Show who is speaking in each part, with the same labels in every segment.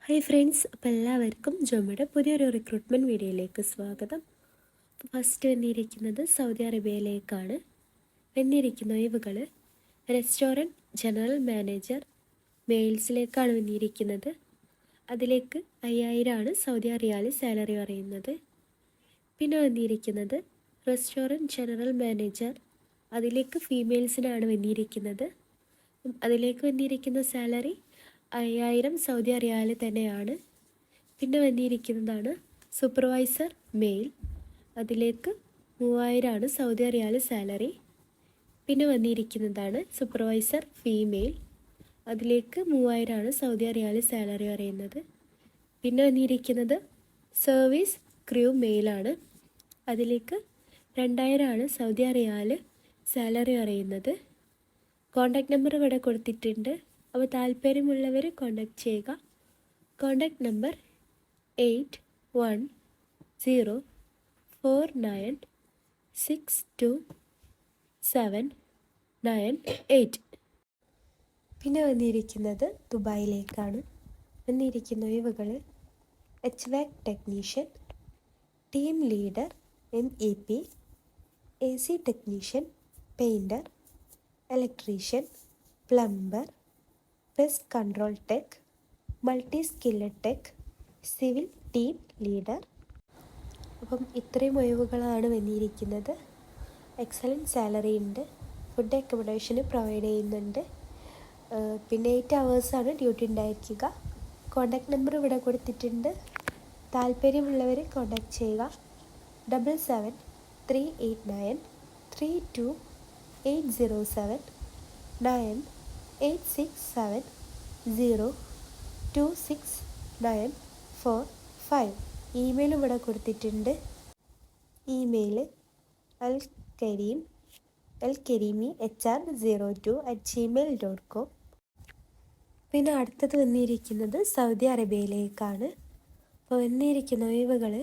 Speaker 1: Hi friends, അപ്പോൾ എല്ലാവർക്കും ജോമയുടെ പുതിയൊരു റിക്രൂട്ട്മെൻറ്റ് വീഡിയോയിലേക്ക് സ്വാഗതം. ഫസ്റ്റ് വന്നിരിക്കുന്നത് സൗദി അറേബ്യയിലേക്കാണ്. വന്നിരിക്കുന്ന ഒഴിവുകൾ റെസ്റ്റോറൻറ്റ് ജനറൽ മാനേജർ മെയിൽസിലേക്കാണ് വന്നിരിക്കുന്നത്. അതിലേക്ക് 5000 സൗദി റിയാൽ സാലറി പറയുന്നത്. പിന്നെ വന്നിരിക്കുന്നത് റെസ്റ്റോറൻറ്റ് ജനറൽ മാനേജർ, അതിലേക്ക് ഫീമെയിൽസിനാണ് വന്നിരിക്കുന്നത്. അതിലേക്ക് വന്നിരിക്കുന്ന സാലറി 5000 സൗദി റിയാൽ തന്നെയാണ്. പിന്നെ വന്നിരിക്കുന്നതാണ് സൂപ്പർവൈസർ മെയിൽ, അതിലേക്ക് 3000 സൗദി റിയാൽ സാലറി. പിന്നെ വന്നിരിക്കുന്നതാണ് സൂപ്പർവൈസർ ഫീമെയിൽ, അതിലേക്ക് 3000 സൗദി റിയാൽ സാലറി പറയുന്നത്. പിന്നെ വന്നിരിക്കുന്നത് സർവീസ് ക്രൂ മെയിലാണ്, അതിലേക്ക് 2000 സൗദി റിയാൽ സാലറി പറയുന്നത്. കോൺടാക്റ്റ് നമ്പർ ഇവിടെ കൊടുത്തിട്ടുണ്ട്, അപ്പോൾ താല്പര്യമുള്ളവർ കോൺടാക്റ്റ് ചെയ്യുക. Contact number 8104962798. പിന്നെ വന്നിരിക്കുന്നത് ദുബായിലേക്കാണ്. വന്നിരിക്കുന്ന ഒഴിവുകൾ HVAC technician, team leader MEP, AC technician, painter, electrician, plumber, pest control tech, multi skilled tech, civil team leader. അപ്പം ഇത്രയും ഒഴിവുകളാണ് വന്നിരിക്കുന്നത്. എക്സലൻറ്റ് സാലറി ഉണ്ട്, ഫുഡ് അക്കോമഡേഷന് പ്രൊവൈഡ് ചെയ്യുന്നുണ്ട്. പിന്നെ 8 hours ഡ്യൂട്ടി ഉണ്ടായിരിക്കുക. കോൺടാക്റ്റ് നമ്പർ ഇവിടെ കൊടുത്തിട്ടുണ്ട്, താല്പര്യമുള്ളവർ കോൺടാക്റ്റ് ചെയ്യുക. 7738932807 9867026945. ഇമെയിലും ഇവിടെ കൊടുത്തിട്ടുണ്ട്. Email alkarimi@gmail.com. പിന്നെ അടുത്തത് വന്നിരിക്കുന്നത് സൗദി അറേബ്യയിലേക്കാണ്. അപ്പോൾ വന്നിരിക്കുന്ന ഒഴിവുകൾ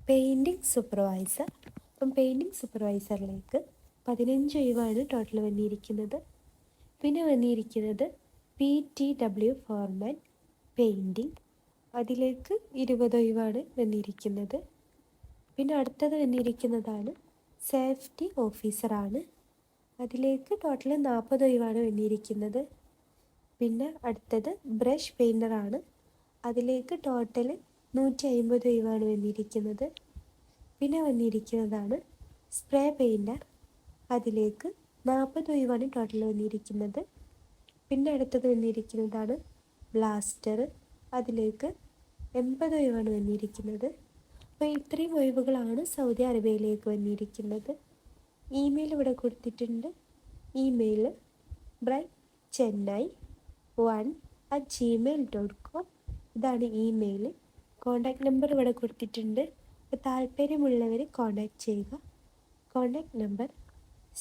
Speaker 1: പെയിൻറ്റിങ് സൂപ്പർവൈസർ. അപ്പം പെയിൻറ്റിങ് സൂപ്പർവൈസറിലേക്ക് 15 ഒഴിവാണ് ടോട്ടൽ വന്നിരിക്കുന്നത്. പിന്നെ വന്നിരിക്കുന്നത് PTW ഫോർമാൻ പെയിൻറ്റിങ്, അതിലേക്ക് 20 ഒഴിവാണ് വന്നിരിക്കുന്നത്. പിന്നെ അടുത്തത് വന്നിരിക്കുന്നതാണ് സേഫ്റ്റി ഓഫീസറാണ്, അതിലേക്ക് ടോട്ടൽ 40 ഒഴിവാണ് വന്നിരിക്കുന്നത്. പിന്നെ അടുത്തത് ബ്രഷ് പെയിൻറ്ററാണ്, അതിലേക്ക് ടോട്ടൽ 150 ഒഴിവാണ് വന്നിരിക്കുന്നത്. പിന്നെ വന്നിരിക്കുന്നതാണ് സ്പ്രേ പെയിൻറ്റർ, അതിലേക്ക് 40 ഒഴിവാണ് ടോട്ടൽ വന്നിരിക്കുന്നത്. പിന്നെ അടുത്തത് വന്നിരിക്കുന്നതാണ് ബ്ലാസ്റ്റർ, അതിലേക്ക് 80 ഒഴിവാണ് വന്നിരിക്കുന്നത്. അപ്പോൾ ഇത്രയും ഒഴിവുകളാണ് സൗദി അറേബ്യയിലേക്ക് വന്നിരിക്കുന്നത്. ഇമെയിൽ ഇവിടെ കൊടുത്തിട്ടുണ്ട്. Email brightchennai1@gmail.com. ഇതാണ് ഇമെയിൽ. കോൺടാക്റ്റ് നമ്പർ ഇവിടെ കൊടുത്തിട്ടുണ്ട്, അപ്പോൾ താല്പര്യമുള്ളവർ കോൺടാക്റ്റ് ചെയ്യുക. Contact number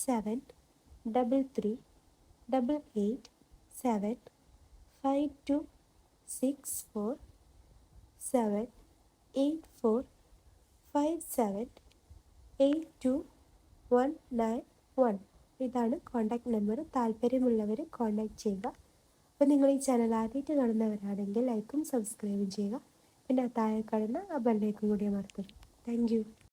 Speaker 1: 7338875264 78457829191. ഇതാണ് കോൺടാക്റ്റ് നമ്പർ. താല്പര്യമുള്ളവർ കോൺടാക്റ്റ് ചെയ്യുക. അപ്പോൾ നിങ്ങൾ ഈ ചാനൽ ആദ്യമായിട്ട് കാണുന്നവരാണെങ്കിൽ ലൈക്കും സബ്സ്ക്രൈബും ചെയ്യുക. പിന്നെ താഴെ കാണുന്ന ആ ബെല്ലൈക്കൺ കൂടി അമർത്തുക. Thank you.